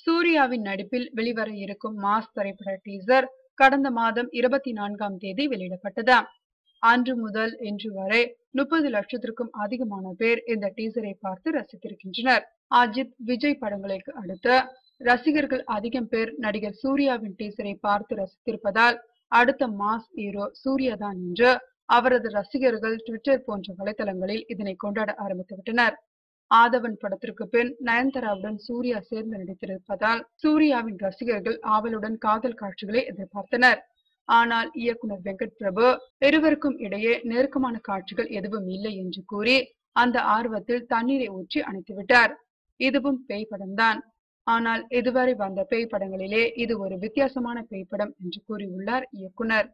சூர்யாவின் நடிப்பில் வெளிவர இருக்கும் மாஸ் திரைப்பட டீசர் கடந்த மாதம் 24ஆம் தேதி வெளியிடப்பட்டது. அன்று முதல் இன்று வரை 30 லட்சத்திற்கும் அதிகமான பேர் இந்த டீசரை பார்த்து ரசித்திருக்கின்றனர். அஜித், விஜய் படங்களுக்கு அடுத்து ரசிகர்கள் அதிகம் பேர் நடிகர் சூர்யாவின் டீசரை பார்த்து ரசித்திருப்பதால் அடுத்த மாஸ் ஹீரோ சூர்யா தான் என்று அவரது ரசிகர்கள் ட்விட்டர் போன்ற வலைதளங்களில் இதனை கொண்டாட ஆரம்பித்துவிட்டனர். ஆதவன் படத்திற்கு பின் நயன்தாராவுடன் சூர்யா சேர்ந்து நடித்திருப்பதால் சூர்யாவின் ரசிகர்கள் ஆவலுடன் காதல் காட்சிகளை எதிர்பார்த்தனர். ஆனால் இயக்குனர் வெங்கட் பிரபு இருவருக்கும் இடையே நெருக்கமான காட்சிகள் எதுவும் இல்லை என்று கூறி அந்த ஆர்வத்தில் தண்ணீரை ஊற்றி அணைத்துவிட்டார். இதுவும் பேய் படம்தான். ஆனால் இதுவரை வந்த பேய் படங்களிலே இது ஒரு வித்தியாசமான பேய் படம் என்று கூறியுள்ளார் இயக்குனர்.